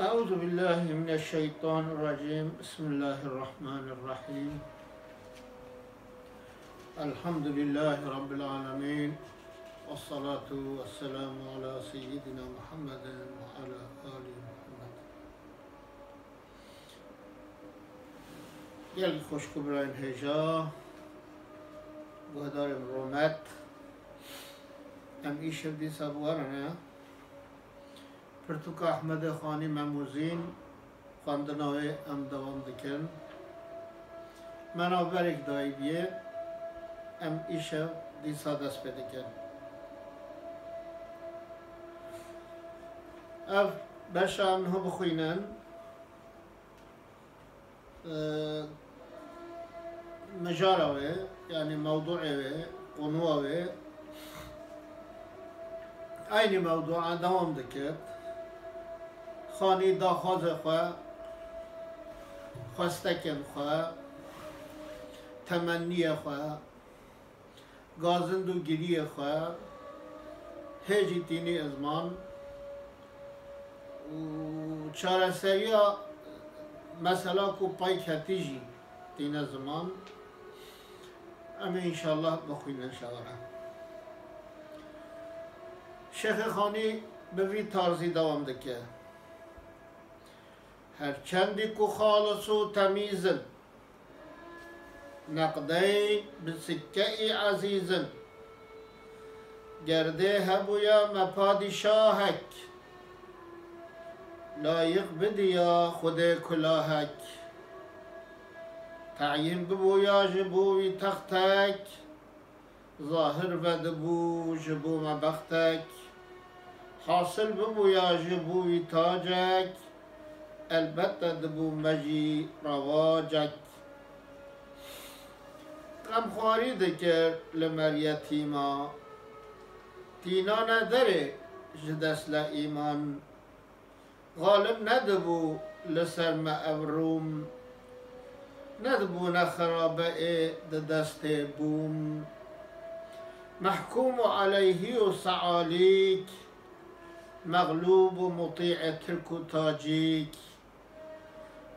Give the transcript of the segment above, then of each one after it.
أعوذ بالله من الشيطان الرجيم بسم الله الرحمن الرحيم الحمد لله رب العالمين والصلاة والسلام على سيدنا محمد وعلى آل محمد. Geldik Xoşku İbrahim Heja bu darim Romet em işevdi sabuarana Pirtuk Ahmed Khani Memuzin xwendinavê em devam dikin. Menaberek daîbiye em îşev dîsa dest pê dikin. Ev beşa em niha bixwînin mijara wê yani mewduê wê qonuwa wê aynı mewduğa devam dikir. خانی داخواز خواه خواستکن خواه تمنی خواه گازندو گیری خواه هیچی تینی ازمان و چارەسەریە مەسەلا و پای کەتیژی تینە زمان ئەمە ئینشاءالله بخوینە شەوەرە شێخ خانی بەوی تارزی دەوام دەکە هرچندی که خالص و تمیزن نقدی بسکه عزیزن گرده هبویا مپادشاهک لایق بدیا خود کلاهک تعیین ببویا جبوی تختک ظاهر و دبو جبو مبختک حاصل ببویا جبوی تاجک البته دبو مجی رواجک غمخواری دکر لمریتیما تینا نداره جدس ایمان غالب ندبو لسر مأبروم ندبو نخرابه دست بوم محکوم علیه و سعالیک مغلوب و مطیع ترک و تاجیک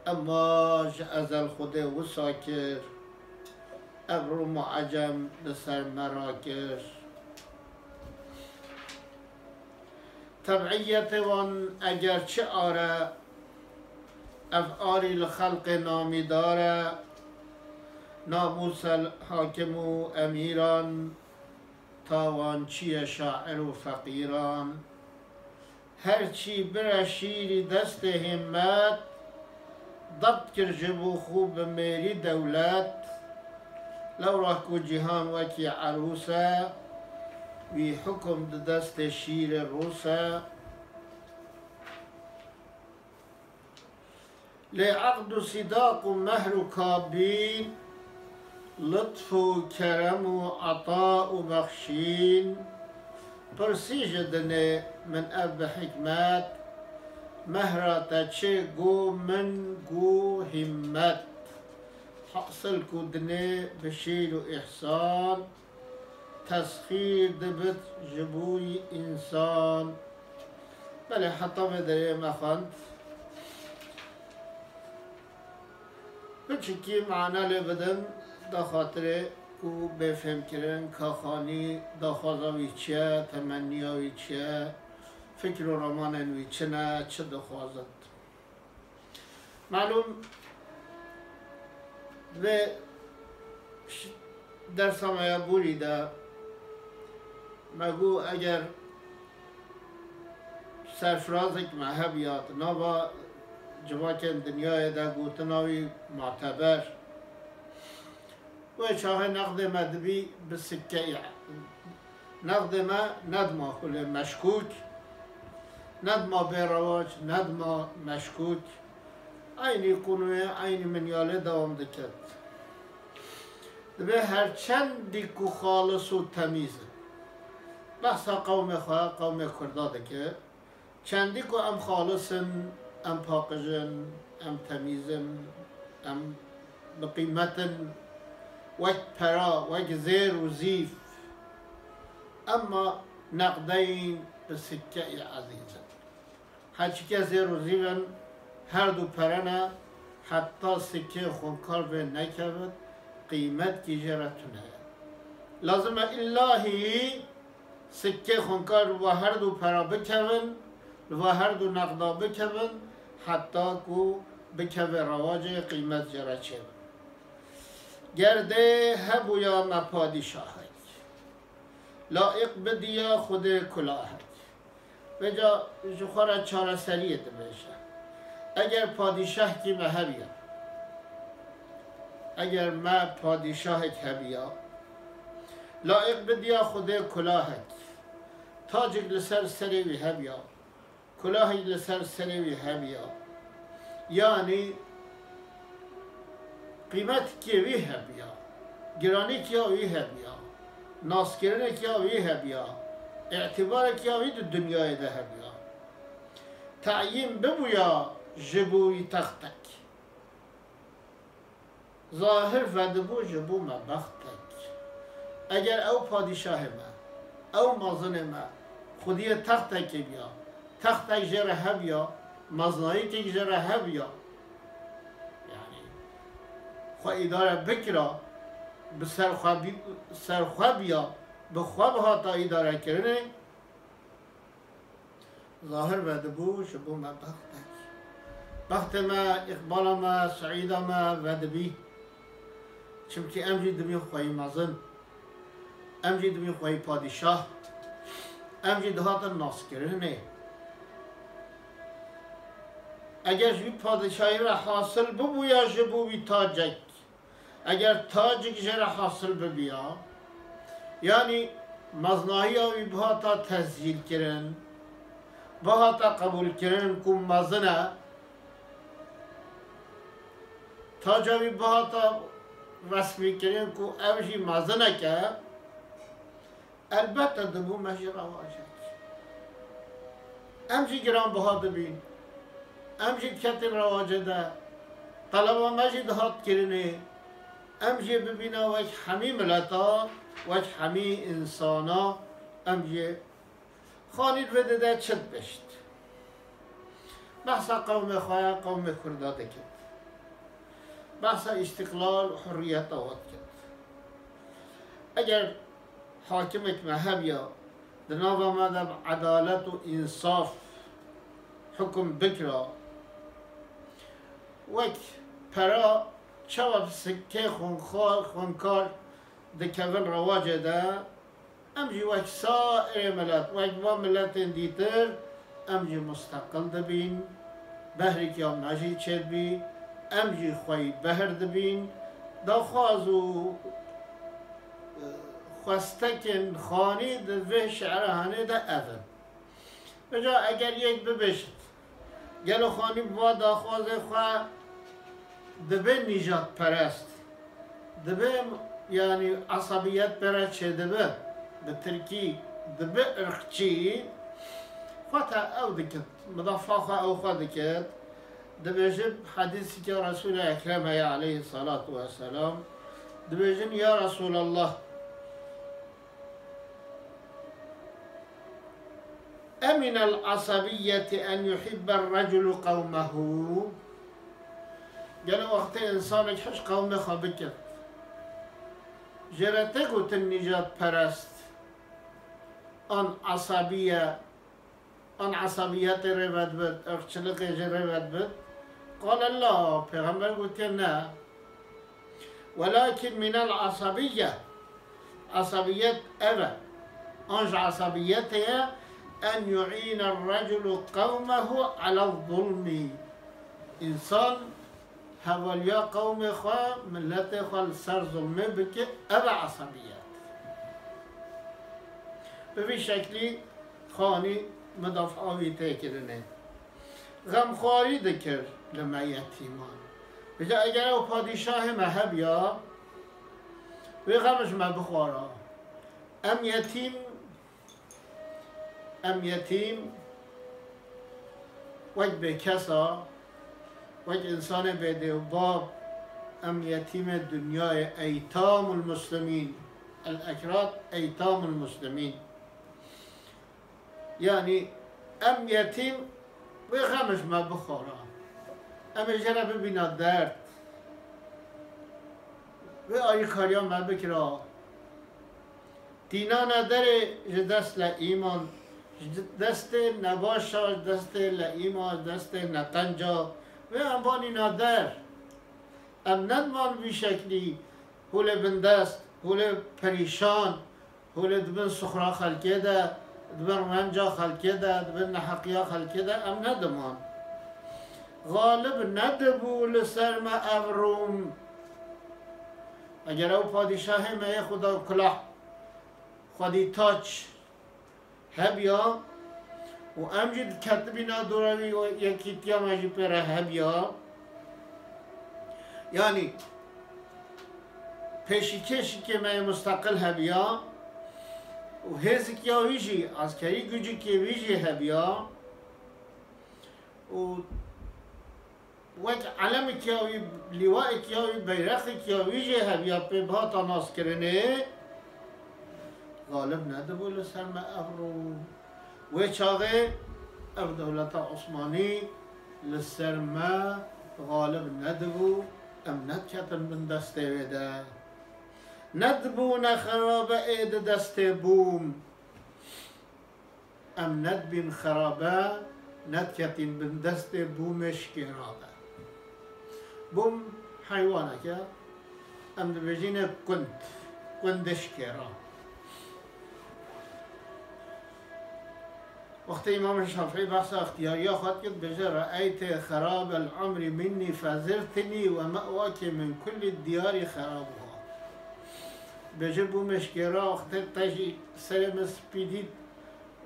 اما ازل خود و ساکر ابرو معجم بسر مراکر تبعیت وان اگرچه آره افعالی لخلق نامی داره ناموس حاکم و امیران تاوانچی شاعر و فقیران هرچی بر شیری دست همت ضبط کر جبو خوب میری دولت لو راکو جهان وکی عروسه وی حکم دست شیر روسه لعقد و صداق و مهر و کابین لطف و کرم و عطاء و بخشین پرسیجدنه من اب حکمت مهرات چه گو من گو همت حاصل کدنه بشیر و احسان تسخیر دبت جبوی انسان بله حطام داره مخاند بچکی معنا لبدن دا خاطره کو بفهم کرن که خانی داخوازاوی چیه تمنیاوی چیه فکر و رمانوی چه نه چه داخوازد معلوم و در سمایه بوریده مگو اگر سرفرازک محب یاد نبا جواکن دنیای دا گوتناوی معتبر و چاه نقد مدبی بسکه نقد ما ندما کل مشکوک ندما برواج ندما مشکوک aynı konuya aynı menyale devam dikkat. Ve her çendi ku halis u temiz. Bahsa kavme xwa kavme kurda dike. Çendi ku em halisın, em pakijin, em temizin, em بقيمتن وك برا وك زير وزيف أما نقدين بسكة عزيزة هرچی که روزی ون هر دو پرنه حتی سکه خونکار به نکود قیمت کی جرتونه لازم اللهی سکه خونکار و هر دو پرا بکون و هر دو نقدا بکون حتی کو بکوه رواج قیمت جره چه گرده هبو یا مپادشاهک لائق بدیا خود کلاهک بجا جخورا چاره سریعت بشه اگر پادشاه کی مهبیا اگر ما پادشاهک هبیا لائق بدیا خود کلاهک تاجک لسر سریوی هبیا کلاهی لسر سریوی هبیا یعنی قیمت کی وی هبیا گرانی کیا وی هبیا ناسکرنه کیا وی هبیا اعتبار کیا وی دو دنیای ده هبیا تعیین ببویا جبوی تختک ظاهر ودبو جبو مبختک اگر او پادشاه ما او مازن ما خودی تختک بیا تختک جره هبیا مزنایی که جره هبیا یعنی خواه اداره بکرا به سرخواه بیا به خواه ها تا اداره کرنه ظاهر ودبو شبو مبختک بخت ما اقبال ما سعید ما ودبی چونکه امجی دمی خواهی مزن امجی دمی خواهی پادشاه امجی دهات ناس کرنه اگر جوی پادشاهی را حاصل ببویا جبوی تاجک اگر تاجک جرا حاصل ببیا یعنی مزناهی آوی بها تا تسجیل کرن بها تا قبول کرن کم مزنه تاجاوی بها تا رسمی کرن کو اوشی مزنه که البته دمو مجی رواجک امجی گران بها دبین امجی کتن رواجه ده طلبا مجی دهات کرنه امجی ببینا وچ همی ملتا وچ همی انسانا امجی خانید وده ده چد بشت بحثا قوم خواه قوم کرداده کد بحثا استقلال و حریت آواد کد اگر حاکمک مهب یا دناو آمده عدالت و انصاف حکم بکرا وک پرا چواب سکه خونکار دکول رواجه ده امجی وک سائر ملت وک با ملت دیتر امجی مستقل دبین بهری که مجی چید بی امجی خواهی بهر دبین دا خوازو خواستکن خانی ده شعرهانه ده اون بجا اگر یک ببشت گلو خانی با دا خوازه خواه دبه نجات پرست دبه یعنی عصبیت پرست چه دبه به ترکی دبه ارخچی خواتا او دکت مضافاقه او خواه دکت دبه جب حدیثی که رسول اکرم علیه الصلاة والسلام دبه جن یا رسول الله أمن العصبية أن يحب الرجل قومه قالوا وقت إنسان يحش قومه خبكت جرتكو النجاة پرست أن عصبية ربط بد أخشلق ربط بد قال الله پیغمبر قلت نا ولكن من العصبية عصبية أبا أنج عصبيتها أن يعين الرجل قومه على الظلم إنسان هوليا قوم خواه ملت خواه سر ظلمه بكي أبا عصبيات بفي شكلي خاني مدافعوي تاكرنه غمخواري ذكر لما يتيمان بجا اگر او پادشاه مهب یا وی غمش ما بخوارا ام یتیم وج به کسا وج انسان بده و باب ام یتیم دنیای ایتام المسلمین الاکراد ایتام المسلمین یعنی ام یتیم و غمش ما بخورا اما جرا ببینا درد و آی کاریا ما بکرا دینا نداره دست لایمان دست نباشا دست لایمان دست نقنجا و انبانی نادر ام ندمان بی شکلی هول بندست هول پریشان هول دبن سخرا خلکه ده دبن رنجا خلکه ده دبن نحقیا خلکه ده ام ندمان غالب ندبو لسر ما ابروم اگر او پادشاه می خدا کلاه خودی تاج هبیا و امجد کتبینا دوروی و یکی تیا مجی پر هبیا یعنی پیشکشی که می مستقل هبیا و هزی کیا ویجی عسکری گوجی که ویجی هبیا و وقت علم کیاوی لیواء کیاوی بیرق کیاوی جه هبیا پی بها ناس کرنه غالب ندبو لسر ما ابرو و چاقه اف دولت عثمانی لسر ما غالب ندبو ام ندکتن من دسته ویده ندبو نخرابه اید دسته بوم ام ندبین خرابه ندکتن من دسته بومش کرابه بوم حیوانه که ام دبیجینه کندش کرا وقت امام شافعی بحث اختیاری خود کرد بجه رأیت خراب العمر منی فزرتنی و مأواک من کل الدیار خرابها بجه بومش کرا وقت تجی سرم سپیدید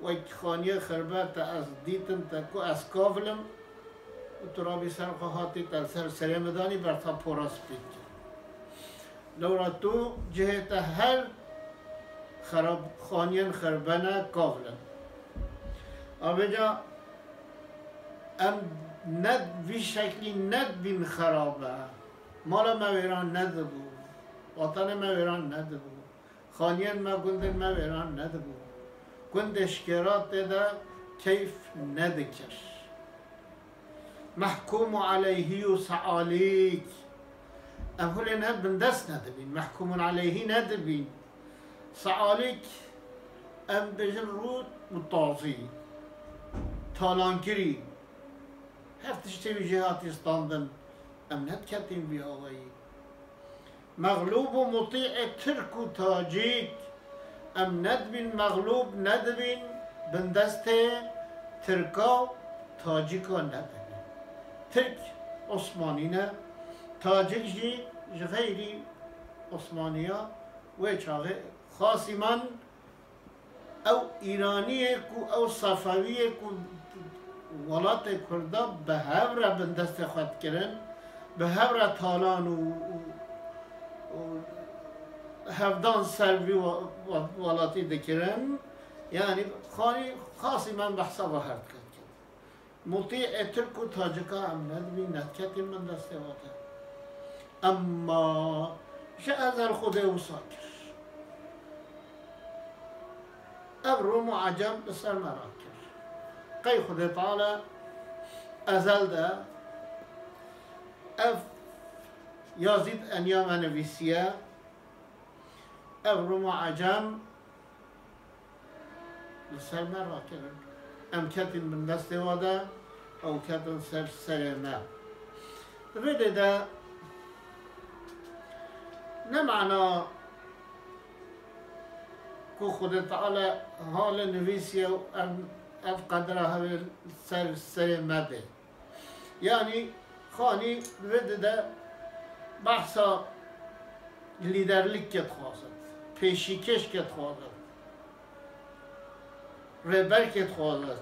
و خانیه خربت از دیتن تکو از کافلم ترابی سرقه هاتی تل سرمدانی برتا پورا سپید لورا تو جهت هر خراب خانیان خربنه کافلم آبجا ام ند بی شکلی ند بین خرابه مالا ما ویران ندبو وطن ما ویران ندبو خانیان ما گندن ما ویران ندبو گند اشکرات ده کیف ندکش محکوم علیه و سعالیک ام هلی ند بندست ندبین محکوم علیه ندبین سعالیک ام بجن رود متازی تالانگیری هفتش تیوی جهاتی استاندن ام ندکتیم بی آوایی مغلوب و مطیع ترک و تاجیک ام ندبین مغلوب ندبین بندست ترکا تاجیکا ندبین ترک عثمانی نه تاجیک جی غیری عثمانیا و چاقه خاصی من او ایرانیه کو او صفویه کو ولات کردا به هور بندست خود کرن به هور تالان و هفدان سلوی ولاتی دکرن یعنی خاصی من بحثا و هرد کرد مطیع ترک و تاجکا هم ندبی ندکتی من دسته واده اما شأذر خود او ساکر اب روم و عجم بسر مراکر قی خود تعالی ازل ده اف یازید انیام نویسیه اب روم و عجم بسر مراکر ام کتن من دست واده او کتن سر ما رده ده نمعنا کو خود تعالی حال نویسی و اف قدره همی سر مده یعنی خانی رده ده بحثا لیدرلیک کت خواسد پیشیکش کت خواسد ربر کت خواسد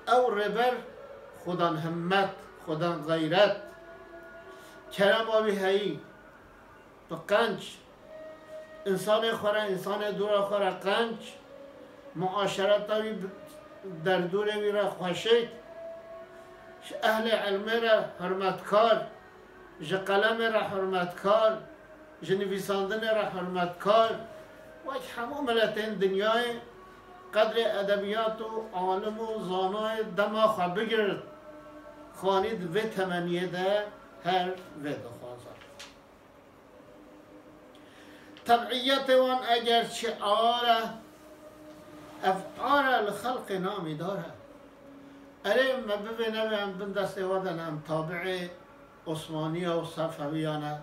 او ربر خودان همت خودان غیرت کرم آبی هایی بقنج انسان خوره انسان دور خوره قنج معاشرت هایی در دور وی را خوشید اهل علم را حرمتکار ج قلم را حرمتکار ج نویساندن را حرمتکار و همه ملتین دنیای قدر ادبیات و عالم و زانای دما خواه بگرد خانید و تمنیه ده هر و دخوازد طبعیت وان اگر چه آره افعال الخلق نامی داره اره ما ببینم بن دسته وادنم تابع عثمانی و صفویانه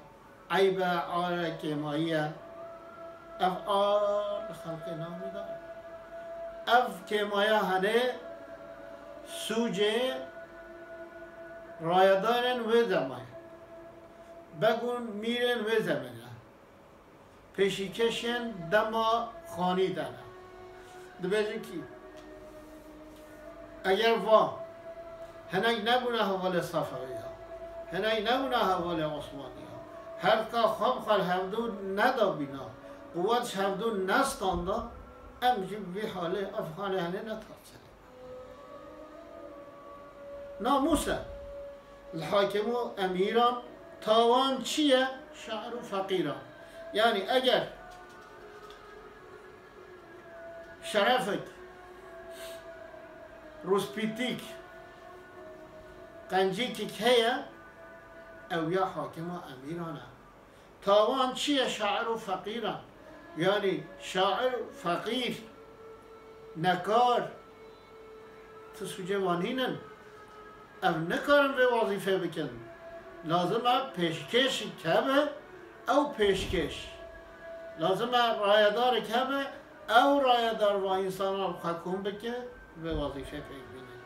عیب آره کیماییه افعال خلق نامی داره اف کیمایه هنه سوجه رایدارن و زمان بگون میرن و زمانه پیشیکشن دما خانی دانه دبیجی کی اگر وا هنگ نبونه حوال صفوی ها هنگ نبونه حوال عثمانی ها هر که خام خال همدو ندا بینا قوتش همدو نستاندا امجی بی حاله افغان هنه نتاثره ناموسه الحاکم و امیران تاوان چیه؟ شعر و فقیران یعنی اگر شرفت روسپیتیک قنجیک هیا او یا حاکم و امیرانه تاوان چیه شاعر و فقیران یعنی شاعر فقیر نکار تسوجه وانینن او نکارن به وظیفه بکن لازمه پیشکش کبه او پیشکش لازمه رایدار کبه او رایدار و انسان را حکوم بکن به وظیفه پیش بینه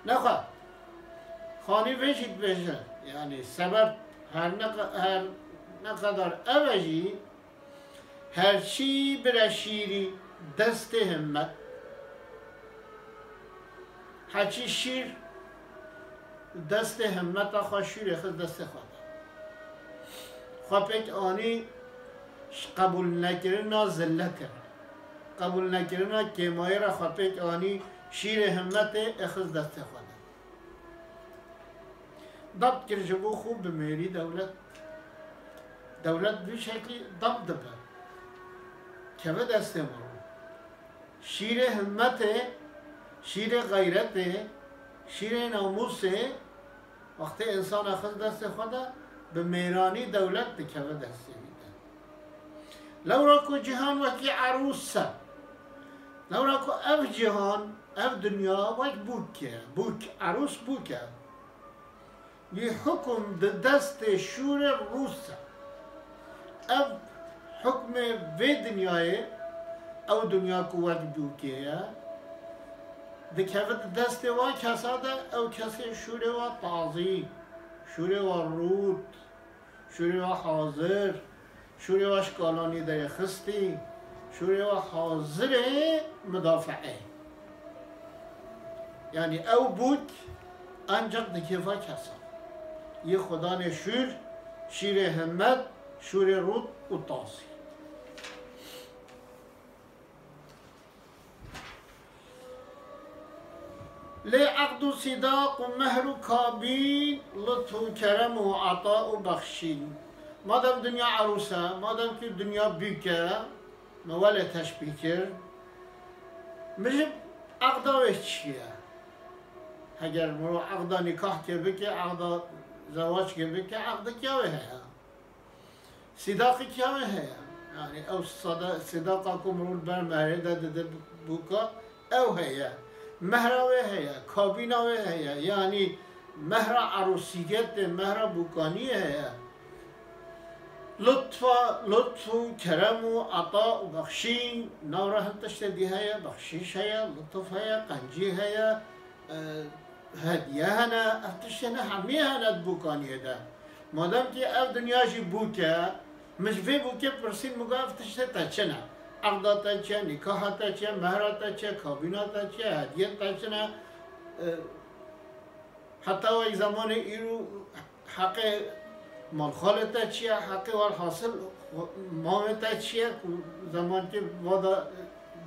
نخواه خانی وشید بشه یعنی سبب هر نقدر اوجی هرچی بر شیری دست همت هرچی شیر دست همت و شیر خود دست خود خواه پیک آنی قبول نکرنا ذلت قبول نکرنا کیمایی را خواه پیک آنی شیر همت اخذ دست خود ضبط کرجبو خوب بمیری دولت به شکلی ضبط دبه که به دست ما شیر همت شیر غیرت شیر ناموس وقتی انسان اخذ دست خود به میرانی دولت که به دست میده لورا کو جهان وکی عروسه لورا کو اف جهان اف دنیا وک بوک عروس بوکه بی حکم دست شور روسه اف حکم وی دنیای او دنیا کو وک بوکه دکفت دست و کساده او کسی شور و تازی شور و رود شور و حاضر شور و اشکالانی در خستی شور و حاضر مدافعه یعنی او بود انجق دکفا کسا یه خدا شیر همت شور رود و تازی لعقد و صداق و مهر و کابین لطف و کرم و عطا و بخشین مادم دنیا عروسه مادم که دنیا بیکه موال تشبیه کرد میشه عقداوش چیه اگر مرو عقدا نکاح که بکه عقدا زواج که بکه عقدا کیاوه هیا صداقی کیاوه هیا یعنی او صداقا که مرو بر مهره ده بوکا او هیا مهراوه هیا کابیناوه هیا یعنی مهر عروسیت مهر بوکانی هیا لطف و کرم و عطا و بخشین نورا هم تشتدی هیا بخشیش هیا لطف هیا قنجی هیا هدیه هنه افتشتنه همه هنه بوکانی ده مادم که اف دنیاشی بوکه مشفی بوکه پرسین مگه افتشته تا چنه عقداتا چه، نکاحاتا چه، مهراتا چه، کابیناتا چه، هدیتا چه حتی و یک زمان ایرو حق مالخالتا چیه، حق والحاصل مامتا چیه زمان که وادا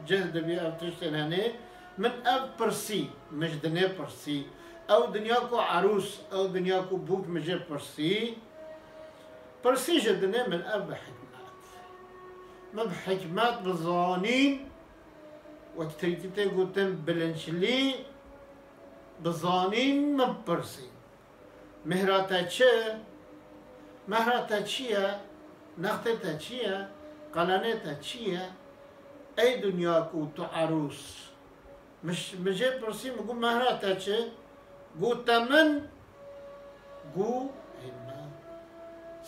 جهد بی افتشتنه من اف پرسی مش دنه پرسی او دنیا کو عروس او دنیا کو بوک مجه پرسی جدنه من اف بحکمات ما بحکمات بزانین وقتی که گوتن بلنشلی بزانین مپرسین مهراتا چه؟ مهراتا چیه؟ نختتا چیه؟ قلنتا چیه؟ ای دنیا کو تو عروس مجھے پرسی مگو مهراتا چه؟ گو تمن گو همت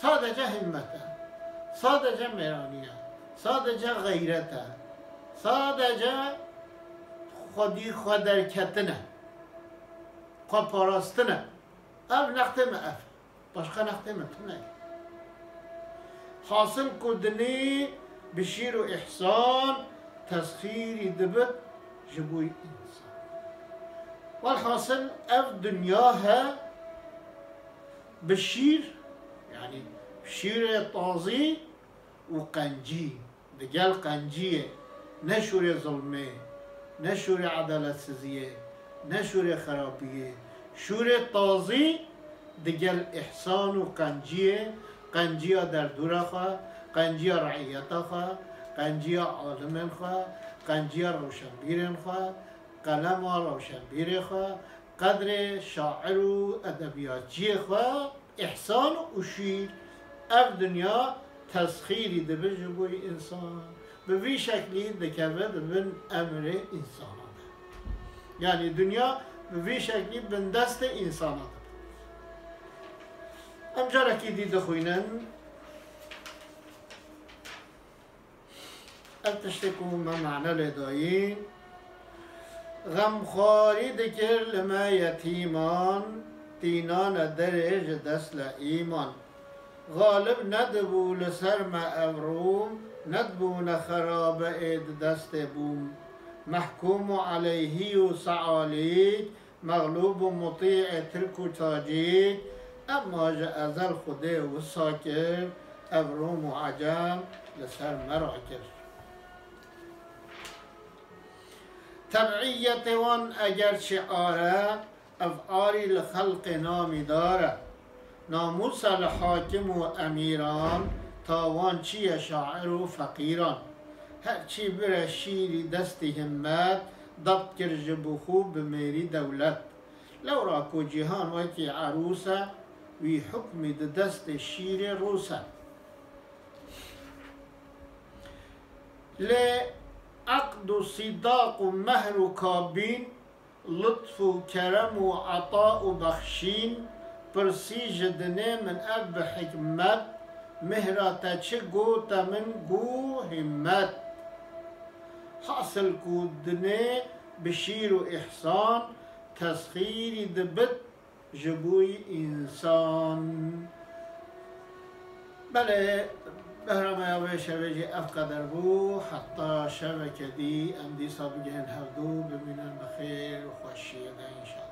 sadece himmete, sadece meraniye, sadece gayrete, sadece خود درکتنه خود پاراستنه اف نختمه اف başka نختمه تو نه حاصل کدنی بشیر و احسان تسخیری دبت جبوی انسان والحاصل اف دنیاها بشیر يعني شير طازي وقنجي دجال قنجية نشور ظلمة نشور عدالة سزية نشور خرابية شور طازي دجال إحسان وقنجية قنجية در دورخا قنجية رعيتخا قنجية عالمخا قنجية روشنبيرخا قلم روشنبيرخا قدر شاعر وأدبياتيخا احسان و شیر اف دنیا تسخیری دبه جبوی انسان به وی شکلی دکوه دبن امر انسانات یعنی دنیا به وی شکلی بن دست انسانات امجا که دیده خوینن اف تشتکو ما معنی لدایین غمخواری دکر لما یتیمان دینان درج دست ایمان غالب ندبو لسر ما ابروم ندبو نخراب اید دست بوم محکوم علیه و سعالید مغلوب و مطیع ترک و تاجید اما جا ازل خوده و ساکر ابروم و عجم لسر مرا کر تبعیت وان اگر شعاره افعاری لخلق نامی داره ناموس لحاکم و امیران تاوان چی شاعر و فقیران هرچی بره شیری دست همت ضبط کر جبو خوب بمیری دولت لو راکو جهان ویتی عروسه وی حکم دست شیر روسه لعقد و صداق و مهر و کابین لطف و کرم و عطاء و بخشین پرسی جدنه من اب حکمت مهراتا چه گو تا من گو همت حاصل کودنه بشیر و احسان تسخیری دبت جبوی انسان بله بهرام یا شبکه افقدر بو حتی شبکه دی ام دی سابقه هفدو ببینن بخیر و خوشیده انشاءالله